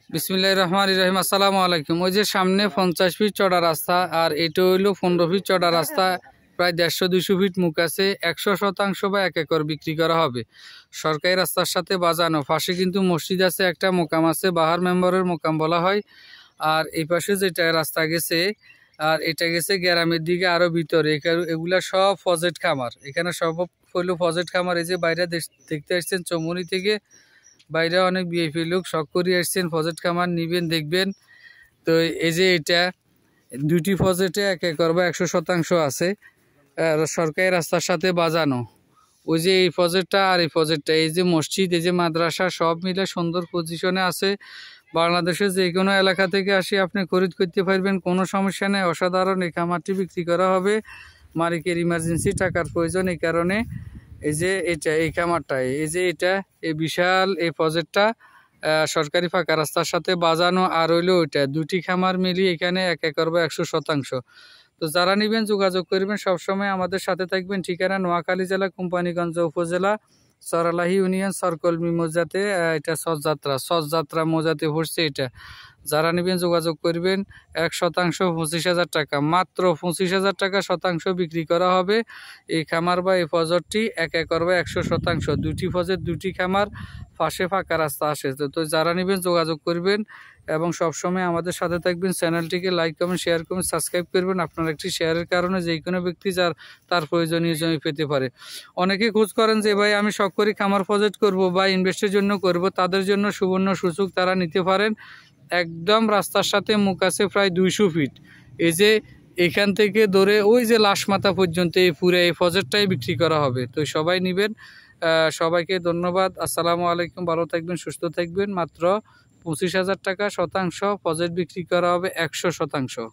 বিসমিল্লাহির রহমানির রহিম। আসসালামু আলাইকুম। ওই যে সামনে 50 ফিট চড়া রাস্তা, আর এটা হইলো 15 ফিট চড়া রাস্তা, প্রায় 150-200 ফিট মুখ আছে। 100% বা 1 একর বিক্রি করা হবে। সরকারি রাস্তার সাথে বাজানো, পাশে কিন্তু মসজিদ আছে, একটা মোকাম আছে, বাহার মেম্বারের মোকাম বলা হয়। আর এই পাশে যেটা রাস্তা গেছে, আর এটা গেছে গ্রামের দিকে আরো ভিতরে, এগুলা সব ফজেট খামার। এখানে সব হইলো ফজেট খামার। এই যে বাইরে দেখতে আসছেন চৌমুনি থেকে, বাইরে অনেক বিএপি লোক শখ করে আসছেন ফজেট খামার নিবেন, দেখবেন। তো এই যে এটা দুটি ফজেটে 1 একর বা 100% আছে, সরকারি রাস্তার সাথে বাজানো। ওই যে এই ফজেটটা আর এই ফজেটটা, এই যে মসজিদ, এই যে মাদ্রাসা, সব মিলে সুন্দর পজিশনে আছে। বাংলাদেশের যে কোনো এলাকা থেকে আসি আপনি খরিদ করতে পারবেন, কোনো সমস্যা নেই। অসাধারণ এই খামারটি বিক্রি করা হবে। মালিকের ইমার্জেন্সি টাকার প্রয়োজন, এই কারণে এই যে এটা, এই খামারটাই, এই যে এটা, এই বিশাল এই প্রজেক্টটা সরকারি ফাঁকা রাস্তার সাথে বাজানো। আর হইলো ওইটা, দুটি খামার মিলিয়ে এখানে 1 একর বা 100%। তো যারা নেবেন যোগাযোগ করবেন, সবসময় আমাদের সাথে থাকবেন। ঠিকানা নোয়াখালী জেলা, কোম্পানিগঞ্জ উপজেলা, সরালাহি ইউনিয়ন, সরকলমি মৌজাতে। এটা সৎযাত্রা মৌজাতে পড়ছে এটা। যারা নেবেন যোগাযোগ করবেন। 1% 25,000 টাকা, মাত্র 25,000 টাকা শতাংশ বিক্রি করা হবে এই খামার বা এই ফজরটি। 1 একর বা 100%, দুটি ফজর, দুটি খামার, পাশে ফাঁকা রাস্তা আসে। তো যারা নেবেন যোগাযোগ করবেন এবং সবসময় আমাদের সাথে থাকবেন। চ্যানেলটিকে লাইক কমেন্ট শেয়ার করবেন, সাবস্ক্রাইব করবেন। আপনার একটি শেয়ারের কারণে যে কোনো ব্যক্তি তার প্রয়োজনীয় জমি পেতে পারে। অনেকে খোঁজ করেন যে ভাই আমি শখ করি খামার প্রজেক্ট করব বা ইনভেস্টের জন্য করব, তাদের জন্য সুবর্ণ সুযোগ, তারা নিতে পারেন। একদম রাস্তার সাথে মুখ আছে, প্রায় 200 ফিট। এই যে এখান থেকে ধরে ওই যে লাশ মাথা পর্যন্ত এই পুরো এই প্রজেক্টটাই বিক্রি করা হবে। তো সবাই নেবেন। সবাইকে ধন্যবাদ। আসসালামু আলাইকুম। ভালো থাকবেন, সুস্থ থাকবেন। মাত্র 25,000 টাকা শতাংশ প্রজেক্ট বিক্রি করা হবে, 100%।